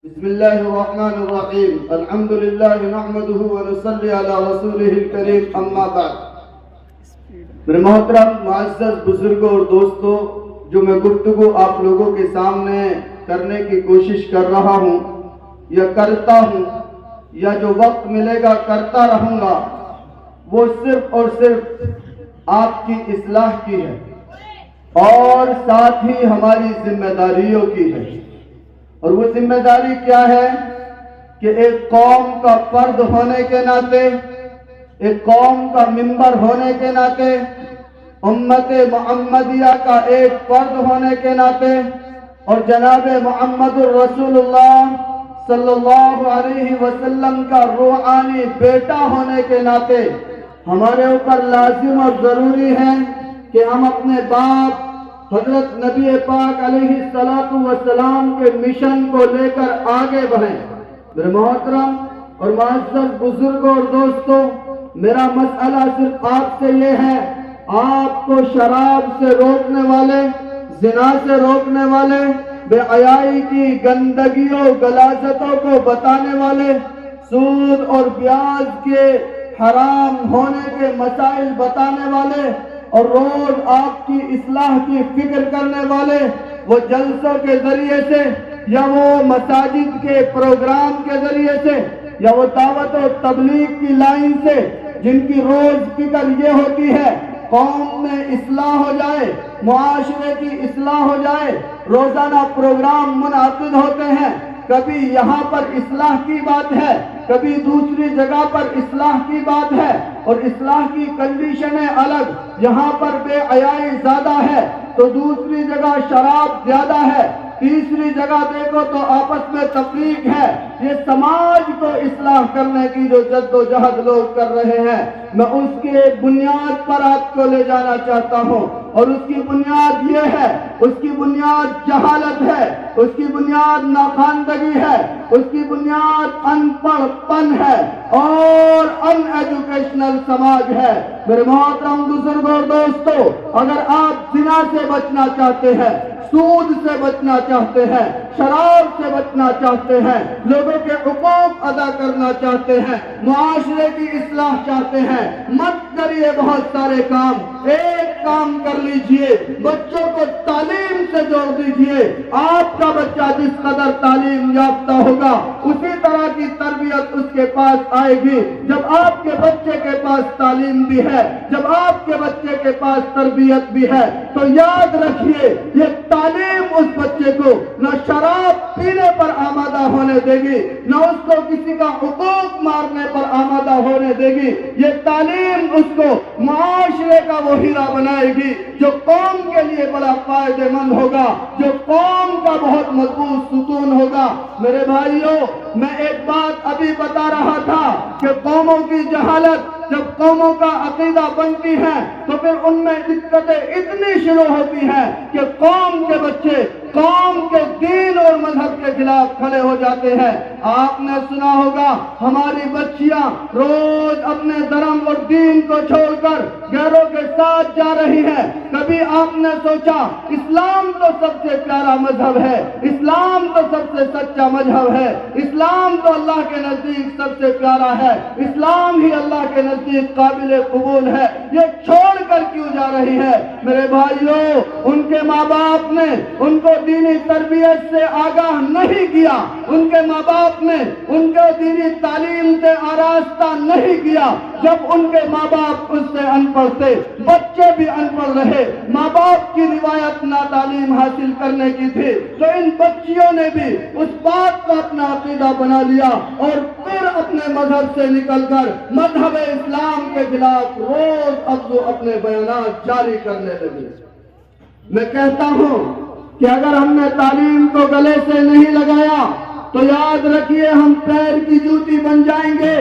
بسم اللہ الرحمن الرحیم الحمدللہ نحمدہ ونصلی علی رسولہ الکریم اما بعد۔ میرے محترم معزز بزرگوں اور دوستوں، جو میں گفتگو آپ لوگوں کے سامنے کرنے کی کوشش کر رہا ہوں یا کرتا ہوں یا جو وقت ملے گا کرتا رہوں گا، وہ صرف اور صرف آپ کی اصلاح کی ہے اور ساتھ ہی ہماری ذمہ داریوں کی ہے۔ اور وہ ذمہ داری کیا ہے کہ ایک قوم کا فرد ہونے کے ناطے، ایک قوم کا ممبر ہونے کے ناطے، امت محمدیہ کا ایک فرد ہونے کے ناطے اور جناب محمد الرسول اللہ صلی اللہ علیہ وسلم کا روحانی بیٹا ہونے کے ناطے ہمارے اوپر لازم اور ضروری ہے کہ ہم اپنے باپ حضرت نبی پاک علیہ السلام کے مشن کو لے کر آگے بڑھیں۔ میرے محترم اور معزز بزرگوں اور دوستوں، میرا مسئلہ صرف آپ سے یہ ہے، آپ کو شراب سے روکنے والے، زنا سے روکنے والے، بے حیائی کی گندگیوں غلاظتوں کو بتانے والے، سود اور بیاج کے حرام ہونے کے مسائل بتانے والے اور روز آپ کی اصلاح کی فکر کرنے والے، وہ جلسوں کے ذریعے سے یا وہ مساجد کے پروگرام کے ذریعے سے یا وہ دعوت و تبلیغ کی لائن سے، جن کی روز فکر یہ ہوتی ہے قوم میں اصلاح ہو جائے، معاشرے کی اصلاح ہو جائے، روزانہ پروگرام منعقد ہوتے ہیں، کبھی یہاں پر اصلاح کی بات ہے، کبھی دوسری جگہ پر اصلاح کی بات ہے، اور اصلاح کی کنڈیشنیں الگ، یہاں پر بے حیائی زیادہ ہے تو دوسری جگہ شراب زیادہ ہے، تیسری جگہ دیکھو تو آپس میں تفریق ہے۔ یہ سماج کو اصلاح کرنے کی جو جد و جہد لوگ کر رہے ہیں، میں اس کے بنیاد پر آپ کو لے جانا چاہتا ہوں، اور اس کی بنیاد یہ ہے، اس کی بنیاد جہالت ہے، اس کی بنیاد ناخواندگی ہے، اس کی بنیاد ان پڑھ پن ہے اور ان ایجوکیشنل سماج ہے۔ میرے محترم بزرگوں اور دوستوں، اگر آپ زنا سے بچنا چاہتے ہیں، سود سے بچنا چاہتے ہیں، شراب سے بچنا چاہتے ہیں، لوگوں کے حقوق ادا کرنا چاہتے ہیں، معاشرے کی اصلاح چاہتے ہیں، مت کریے بہت سارے کام، ایک کام کر لیجئے، بچوں کو تعلیم سے جوڑ دیجئے۔ آپ کا بچہ جس قدر تعلیم یافتہ ہوگا، اسی طرح کی تربیت اس کے پاس آئے گی۔ جب آپ کے بچے کے پاس تعلیم بھی ہے، جب آپ کے بچے کے پاس تربیت بھی ہے، تو یاد رکھیے یہ تعلیم اس بچے کو نہ شراب پینے پر آمادہ ہونے دے گی، نہ اس کو کسی کا حقوق مارنے پر آمادہ ہونے دے گی۔ یہ تعلیم اس کو معاشرے کا وہ ہیرا بنائے گی جو قوم کے لیے بڑا فائدہ مند ہوگا، جو قوم کا بہت مضبوط ستون ہوگا۔ میرے بھائیوں، میں ایک بات ابھی بتا رہا تھا کہ قوموں کی جہالت، جب قوموں کا عقیدہ بنتی ہے تو پھر ان میں دقتیں اتنی شروع ہوتی ہیں کہ قوم کے بچے قوم کے دین اور مذہب کے خلاف کھڑے ہو جاتے ہیں۔ آپ نے سنا ہوگا ہماری بچیاں روز اپنے دھرم اور دین کو چھوڑ کر غیروں کے ساتھ جا رہی ہیں۔ کبھی آپ نے سوچا اسلام تو سب سے پیارا مذہب ہے، اسلام تو سب سے سچا مذہب ہے، اسلام تو اللہ کے نزدیک سب سے پیارا ہے، اسلام ہی اللہ کے نزدیک قابل قبول ہے، یہ چھوڑ کر کیوں جا رہی ہے؟ میرے بھائیوں، ان کے ماں باپ نے ان کو دینی تربیت سے آگاہ نہیں کیا، ان کے ماں باپ نے ان کو دینی تعلیم سے آراستہ نہیں کیا۔ جب ان کے ماں باپ اس سے ان پڑھ تھے، بچے بھی ان پڑھ رہے، ماں باپ کی روایت نہ تعلیم حاصل کرنے کی تھی، تو ان بچیوں نے بھی اس بات کو اپنا عقیدہ بنا لیا اور پھر اپنے مذہب سے نکل کر مذہب اسلام کے خلاف روز اب وہ اپنے بیانات جاری کرنے لگے۔ میں کہتا ہوں کہ اگر ہم نے تعلیم کو گلے سے نہیں لگایا تو یاد رکھیے ہم پیر کی جوتی بن جائیں گے،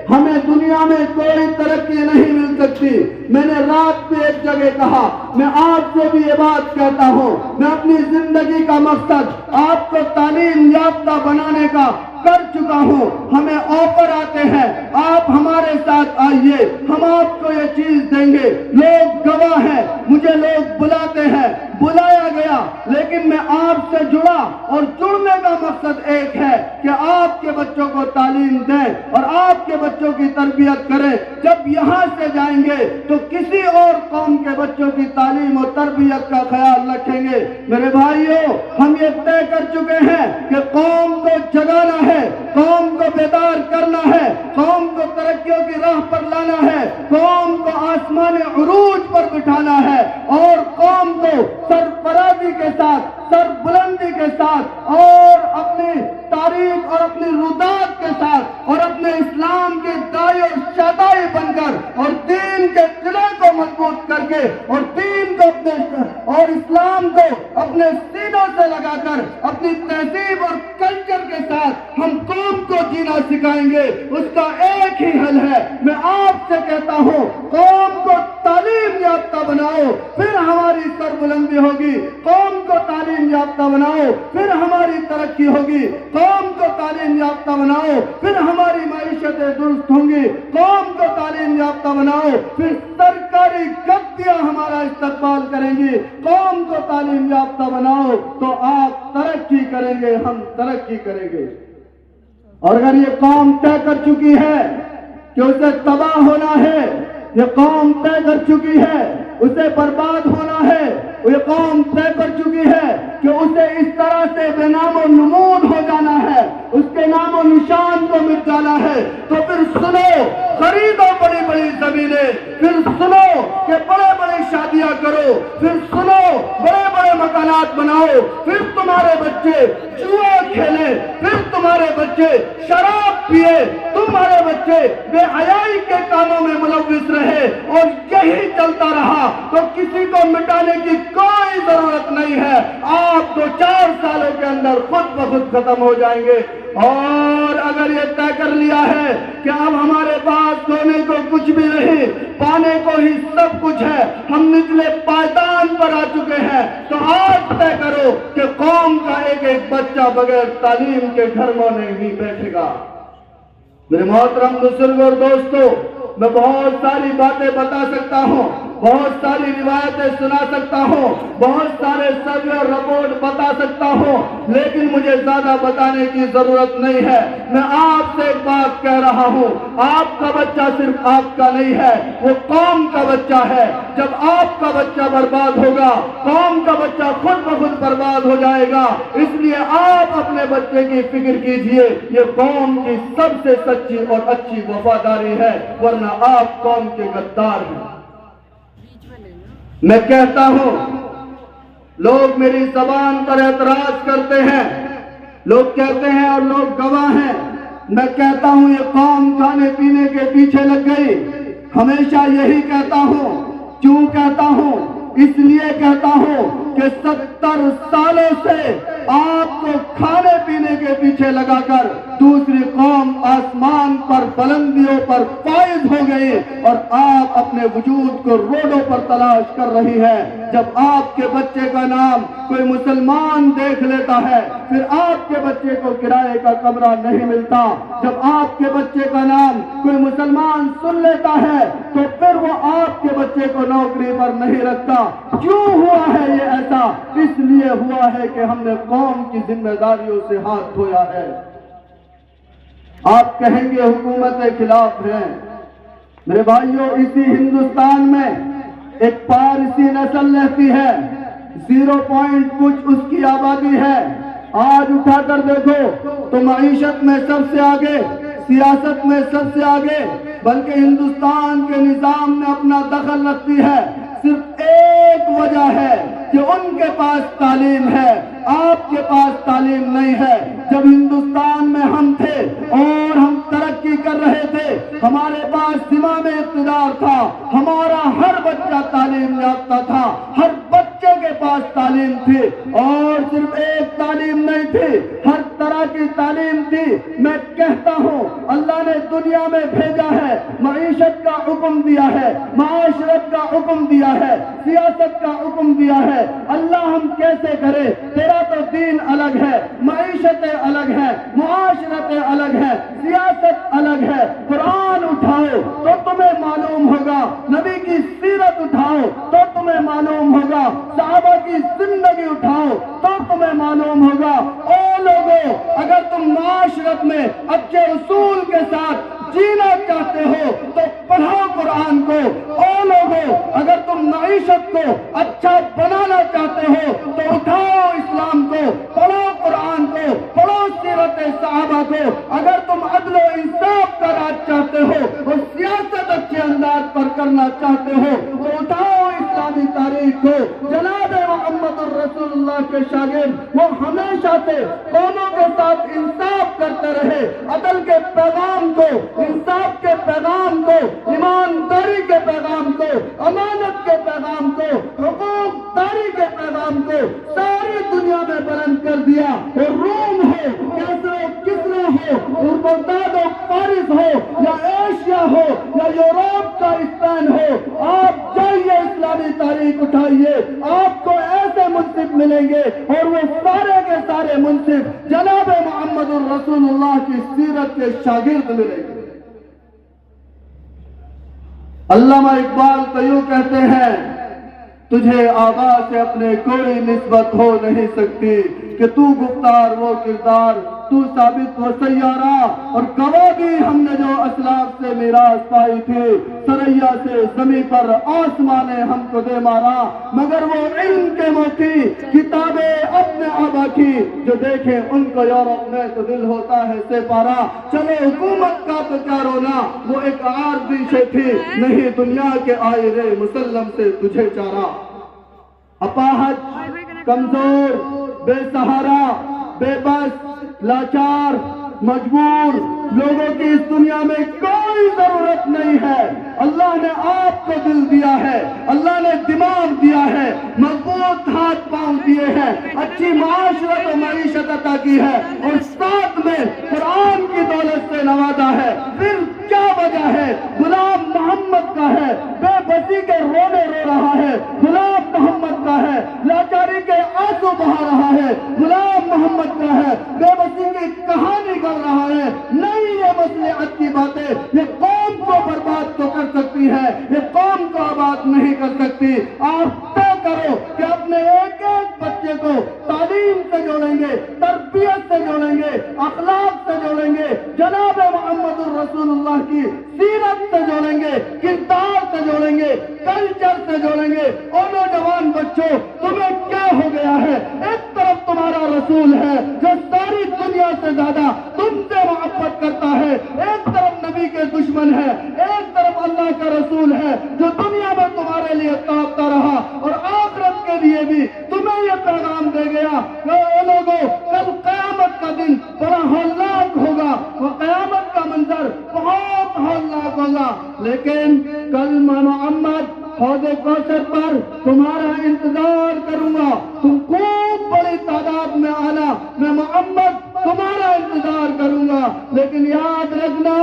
ہمیں دنیا میں کوئی ترقی نہیں مل سکتی۔ میں نے رات میں ایک جگہ کہا، میں آپ سے بھی یہ بات کہتا ہوں، میں اپنی زندگی کا مقصد آپ کو تعلیم یافتہ بنانے کا کر چکا ہوں۔ ہمیں آفر آتے ہیں، آپ ہمارے ساتھ آئیے، ہم آپ کو یہ چیز دیں گے۔ لوگ گواہ ہیں، مجھے لوگ بلاتے ہیں، بلایا گیا، لیکن میں آپ سے جڑا اور جڑنے کا مقصد ایک ہے کہ آپ کے بچوں کو تعلیم دیں اور آپ کے بچوں کی تربیت کریں۔ جب یہاں سے جائیں گے تو کسی اور قوم کے بچوں کی تعلیم اور تربیت کا خیال رکھیں گے۔ میرے بھائیوں، ہم یہ طے کر چکے ہیں کہ قوم کو جگانا ہے، قوم کو بیدار کرنا ہے، قوم کو ترقیوں کی راہ پر لانا ہے، قوم کو آسمان عروج پر بٹھانا ہے اور قوم کو سرفرازی کے ساتھ، سر بلندی کے ساتھ اور اپنی تاریخ اور اپنی رودات کے ساتھ اور اپنے اسلام کے دائی اور شادائی بن کر اور دین کے قلعے کو مضبوط کر کے اور دین کو اپنے اور اسلام کو اپنے سینوں سے لگا کر اپنی تہذیب اور کلچر کے ساتھ ہم قوم کو جینا سکھائیں گے۔ اس کا ایک ہی حل ہے، میں آپ سے کہتا ہوں، قوم کو تعلیم یافتہ بناؤ، پھر ہماری سربلندی ہوگی۔ قوم کو تعلیم یافتہ بناؤ، پھر ہماری ترقی ہوگی۔ قوم کو تعلیم یافتہ بناؤ، پھر ہماری معیشتیں درست ہوں گی۔ قوم کو تعلیم یافتہ بناؤ، پھر سرکاری گدیاں ہمارا استقبال کریں گی۔ قوم کو تعلیم یافتہ بناؤ تو آپ ترقی کریں گے، ہم ترقی کریں گے۔ اور اگر یہ قوم طے کر چکی ہے کہ اسے تباہ ہونا ہے، یہ قوم طے کر چکی ہے اسے برباد ہونا ہے، یہ قوم طے کر چکی ہے کہ اسے اس طرح سے بے نام و نمود ہو جانا ہے، اس کے نام و نشان کو مٹ جانا ہے، تو پھر سنو، خریدو بڑی بڑی زمینیں، پھر سنو کہ بڑے بڑے شادیاں کرو، پھر سنو بڑے بڑے مکانات بناؤ، پھر تمہارے بچے جوا کھیلیں، پھر تمہارے بچے شراب پیے، تمہارے بچے بے حیائی کے کاموں میں ملوث رہے، اور یہی چلتا رہا تو کسی کو مٹانے کی کوئی ضرورت نہیں ہے۔ آپ 2-4 سالوں کے اندر خود بخود ختم ہو جائیں گے۔ اور اگر یہ طے کر لیا ہے کہ اب ہمارے پاس سونے کو کچھ بھی نہیں، پانے کو ہی سب کچھ ہے، ہم نچلے پائدان پر آ چکے ہیں، تو آج طے کرو کہ قوم کا ایک ایک بچہ بغیر تعلیم کے گھر میں نہیں بیٹھے گا۔ میرے محترم بزرگ اور دوستو، میں بہت ساری باتیں بتا سکتا ہوں، بہت ساری روایتیں سنا سکتا ہوں، بہت سارے سروے اور رپورٹ بتا سکتا ہوں، لیکن مجھے زیادہ بتانے کی ضرورت نہیں ہے۔ میں آپ سے ایک بات کہہ رہا ہوں، آپ کا بچہ صرف آپ کا نہیں ہے، وہ قوم کا بچہ ہے۔ جب آپ کا بچہ برباد ہوگا، قوم کا بچہ خود بخود برباد ہو جائے گا۔ اس لیے آپ اپنے بچے کی فکر کیجئے، یہ قوم کی سب سے سچی اور اچھی وفاداری ہے، ورنہ آپ قوم کے غدار ہیں۔ میں کہتا ہوں، لوگ میری زبان پر اعتراض کرتے ہیں، لوگ کہتے ہیں اور لوگ گواہ ہیں، میں کہتا ہوں یہ قوم کھانے پینے کے پیچھے لگ گئی۔ ہمیشہ یہی کہتا ہوں۔ کیوں کہتا ہوں؟ اس لیے کہتا ہوں کہ 70 سالوں سے آپ کو کھانے پینے کے پیچھے لگا کر دوسری قوم آسمان پر بلندیوں پر فائز ہو گئی، اور آپ اپنے وجود کو روڈوں پر تلاش کر رہی ہے۔ جب آپ کے بچے کا نام کوئی مسلمان دیکھ لیتا ہے، پھر آپ کے بچے کو کرائے کا کمرہ نہیں ملتا۔ جب آپ کے بچے کا نام کوئی مسلمان سن لیتا ہے تو پھر وہ آپ کے بچے کو نوکری پر نہیں رکھتا۔ کیوں ہوا ہے یہ ایسا؟ اس لیے ہوا ہے کہ ہم نے قوم کی ذمہ داریوں سے ہاتھ دھویا ہے۔ آپ کہیں گے حکومت کے خلاف ہیں۔ میرے بھائیوں، اسی ہندوستان میں ایک پارسی نسل رہتی ہے، 0 کچھ اس کی آبادی ہے۔ آج اٹھا کر دیکھو تو معیشت میں سب سے آگے، سیاست میں سب سے آگے، بلکہ ہندوستان کے نظام میں اپنا دخل رکھتی ہے۔ صرف ایک وجہ ہے کہ ان کے پاس تعلیم ہے، آپ کے پاس تعلیم نہیں ہے۔ جب ہندوستان میں ہم تھے اور ہم ترقی کر رہے تھے، ہمارے پاس زمام اقتدار تھا، ہمارا ہر بچہ تعلیم یافتہ تھا، ہر بچے کے پاس تعلیم تھی، اور صرف ایک تعلیم نہیں تھی، ہر طرح کی تعلیم تھی۔ میں کہتا ہوں، اللہ نے دنیا میں بھیجا ہے، معیشت کا حکم دیا ہے، معاشرت کا حکم دیا ہے، سیاست کا حکم دیا ہے۔ اللہ ہم کیسے کرے؟ تیرا تو دین الگ ہے، معیشتیں الگ ہیں، معاشرتیں الگ ہیں، سیاست الگ ہے۔ قرآن اٹھاؤ تو تمہیں معلوم ہوگا، نبی کی سیرت اٹھاؤ تو تمہیں معلوم ہوگا، صحابہ کی معلوم ہوگا او لوگوں اگر تم معاشرت میں اچھے اصول کے ساتھ جینا چاہتے ہو تو پڑھو قرآن کو. او لوگوں اگر تم معیشت کو اچھا بنانا چاہتے ہو تو اٹھاؤ اسلام کو, پڑھو قرآن کو, پڑھو سیرت صحابہ کو. اگر تم عدل و انصاف کا راج چاہتے ہو اور سیاست اچھے انداز پر کرنا چاہتے ہو تو اٹھاؤ اسلامی تاریخ کو. جناب محمد الرسول اللہ کے شاگرد وہ ہمیشہ سے قوموں کے ساتھ انصاف کرتے رہے. عدل کے پیغام کو, انصاف کے پیغام کو, ایمانداری کے پیغام کو, امانت کے پیغام کو, حقوق داری کے پیغام کو ساری دنیا میں بلند کر دیا. اور روم ہو, کیسر و کسرا ہو, اور بغداد و فارس ہو, یا ایشیا ہو, یا یورپ کا اسپین ہو, آپ جائیے اسلامی تاریخ اٹھائیے, آپ کو ایسے منصف ملیں گے اور وہ سارے کے سارے منصف جناب محمد الرسول اللہ کی سیرت کے شاگرد ملیں گے. علامہ اقبال تو یوں کہتے ہیں, تجھے آغاز سے اپنے کوئی نسبت ہو نہیں سکتی کہ تو گفتار وہ کردار, تو ثابت وہ سیارہ, اور گواہ بھی ہم نے جو اسلاف سے میراث پائی تھی. سریا سے زمین پر آسمان نے ہم کو دے مارا, مگر وہ علم کے موتی کتابیں اپنے آبا کی, جو دیکھیں ان کو یورپ میں تو دل ہوتا ہے سے پارا. چلے حکومت کا تو کیا رونا, وہ ایک عارضی شے تھی, نہیں دنیا کے آئرے مسلم سے تجھے چارہ. اپاہج, کمزور, بے سہارا, بے بس, لاچار, مجبور لوگوں کی اس دنیا میں کوئی ضرورت نہیں ہے. اللہ نے آپ کو دل دیا ہے, اللہ نے دماغ دیا ہے, مضبوط ہاتھ پاؤں دیے ہیں, اچھی معاشرت و معیشت عطا کی ہے, اور ساتھ میں قرآن کی دولت سے نوازا ہے. پھر کیا وجہ ہے؟ غلام محمد کا ہے, بے بسی کے رونے رو رہا ہے, غلام محمد کا ہے, لاچاری کے آنسو بہا رہا ہے, غلام محمد کا ہے, بے بسی کی کہانی کر رہا ہے. نہیں, یہ مصلحت کی باتیں یہ قوم کو برباد تو کر سکتی ہے, یہ قوم کو آباد نہیں کر سکتی. آپ طے کرو کہ اپنے ایک ایک بچے کو تعلیم سے جوڑیں گے, تربیت سے جوڑیں گے, اخلاق سے جوڑیں گے, جناب محمد الرسول اللہ کی سیرت سے جوڑیں گے, کردار سے جوڑیں گے, کلچر سے جوڑیں گے. اور نوجوان بچوں, تمہیں کیا ہو گیا ہے؟ ایک طرف تمہارا رسول ہے جو ساری دنیا سے زیادہ تم سے محبت کرتا ہے, ایک طرف نبی کے دشمن ہے, ایک طرف اللہ کا رسول ہے جو دنیا میں تمہارے لیے تڑپتا رہا اور آخرت کے لیے بھی تمہیں یہ پیغام دے گیا کہ اے لوگوں, کل قیامت کا دن بڑا ہولناک ہوگا, وہ قیامت کا منظر بہت ہولناک ہوگا. لیکن کل میں محمد حوض کوثر پر تمہارا انتظار کروں گا, تم خوب بڑی تعداد میں آنا, میں محمد تمہارا انتظار کروں گا. لیکن یاد رکھنا,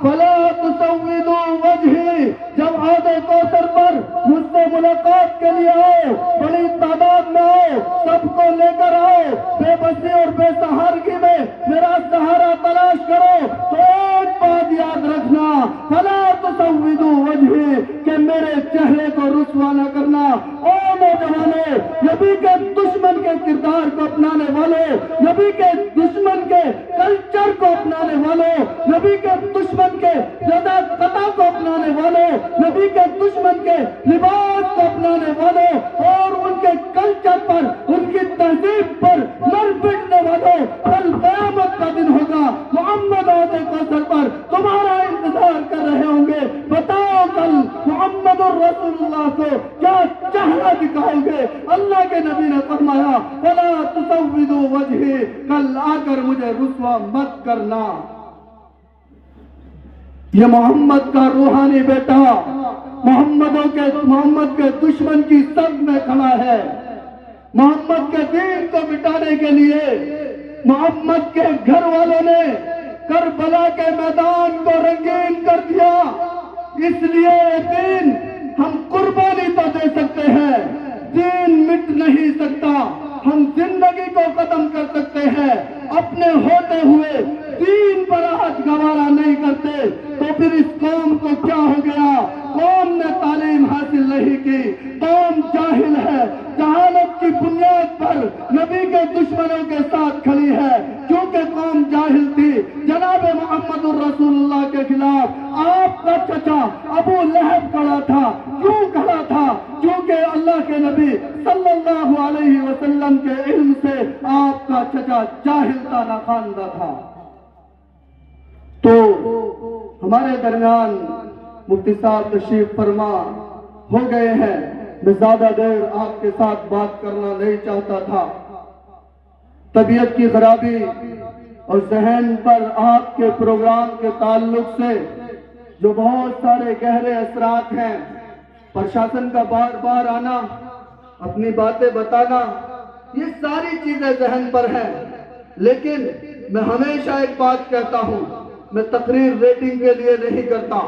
فلا تسودوا وجہی, جب حوض کوثر پر مجھ سے ملاقات کے لیے آؤ, بڑی تعداد میں آؤ, سب کو لے کر آؤ, بے بسی اور بے سہارگی میں میرا سہارا تلاش کرو, تو ایک بات یاد رکھنا, فلا تسودوا وجہی, کہ میرے چہرے کو رسوا نہ کرنا. او نوجوانوں, نبی کے دشمن کے کردار کو اپنانے والوں, نبی کے دشمن کے کلچر کو اپنانے والوں, نبی کے دشمن کے زیادہ قطع کو اپنانے والوں, نبی کے دشمن کے لباس کو اپنانے والوں, اور ان کے کلچر پر, ان کی تہذیب پر مر پٹنے والوں, کل قیامت کا دن ہوگا, محمد حوض کوثر پر تمہارا انتظار کر رہے ہوں گے. بتاؤ کل محمد الرسول اللہ کو کیا چہرہ دکھاؤ گے؟ اللہ کے نبی نے فرمایا, فلا تسودوا وجہی, کل آ کر مجھے رسوا مت کرنا. یہ محمد کا روحانی بیٹا محمد کے دشمن کی صف میں کھڑا ہے. محمد کے دین کو مٹانے کے لیے محمد کے گھر والوں نے کربلا کے میدان کو رنگین کر دیا. اس لیے دین ہم قربانی تو دے سکتے ہیں, دین مٹ نہیں سکتا. ہم زندگی کو ختم کر سکتے ہیں, اپنے ہوتے ہوئے دین پر آج گوارا نہیں کرتے. تو پھر اس قوم کو کیا ہو گیا؟ قوم نے تعلیم حاصل نہیں کی, قوم جاہل ہے, جہالت کی بنیاد پر پر نبی کے دشمنوں کے ساتھ کھڑی ہے، کیونکہ قوم جاہل تھی۔ جناب محمد الرسول اللہ کے خلاف آپ کا چچا ابو لہب کھڑا تھا۔ کیوں کھڑا تھا؟ کیونکہ اللہ کے نبی صلی اللہ علیہ وسلم کے علم سے آپ کا چچا جاہل تھا، ناخواندہ تھا۔ تو ہمارے درمیان مفتی صاحب تشریف فرما ہو گئے ہیں۔ میں زیادہ دیر آپ کے ساتھ بات کرنا نہیں چاہتا تھا۔ طبیعت کی خرابی اور ذہن پر آپ کے پروگرام کے تعلق سے جو بہت سارے گہرے اثرات ہیں، پرشاسن کا بار بار آنا، اپنی باتیں بتانا، یہ ساری چیزیں ذہن پر ہیں۔ لیکن میں ہمیشہ ایک بات کہتا ہوں، میں تقریر ریٹنگ کے لیے نہیں کرتا۔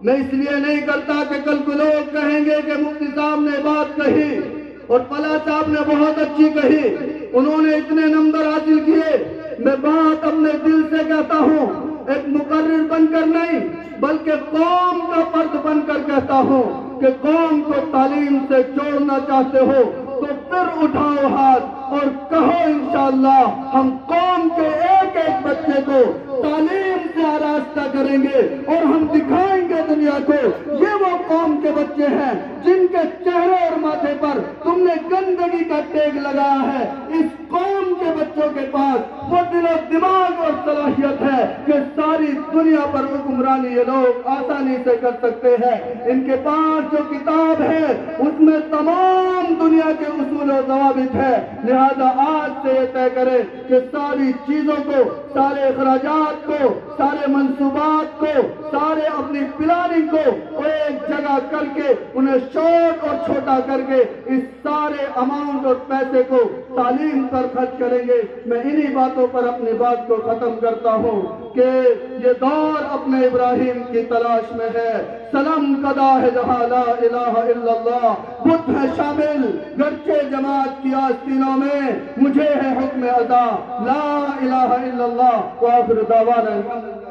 میں اس لیے نہیں کرتا کہ کل کو لوگ کہیں گے کہ مفتی صاحب نے بات کہی اور فلاں صاحب نے بہت اچھی کہی، انہوں نے اتنے نمبر حاصل کیے۔ میں بات اپنے دل سے کہتا ہوں، ایک مقرر بن کر نہیں بلکہ قوم کا فرد بن کر کہتا ہوں کہ قوم کو تعلیم سے جوڑنا چاہتے ہو تو پھر اٹھاؤ ہاتھ اور کہو انشاءاللہ ہم قوم کے ایک ایک بچے کو تعلیم سے آراستہ کریں گے اور ہم دکھائیں گے دنیا کو یہ وہ قوم کے بچے ہیں جن کے چہرے اور ماتھے پر تم نے گندگی کا ٹیگ لگایا ہے۔ اس قوم کے بچوں کے پاس وہ دل و دماغ اور صلاحیت ہے کہ ساری دنیا پر حکمرانی یہ لوگ آسانی سے کر سکتے ہیں۔ ان کے پاس جو کتاب ہے اس میں تمام دنیا کے اصول و ضوابط ہے، لہذا آج سے یہ طے کرے کہ ساری چیزوں کو، سارے اخراجات کو، سارے منصوبات کو، سارے اپنی پلاننگ کو ایک جگہ کر کے انہیں شارٹ اور چھوٹا کر کے اس سارے اماؤنٹ اور پیسے کو تعلیم پر خرچ کریں گے۔ میں انہی باتوں پر اپنی بات کو ختم کرتا ہوں کہ یہ دور اپنے ابراہیم کی تلاش میں ہے۔ سلام قدا ہے جہاں لا الہ الا اللہ، بت ہے شامل گرچہ جماعت کی آستینوں میں، مجھے ہے حکم ادا لا الہ الا اللہ، وآخر دعوانا الحمد للہ۔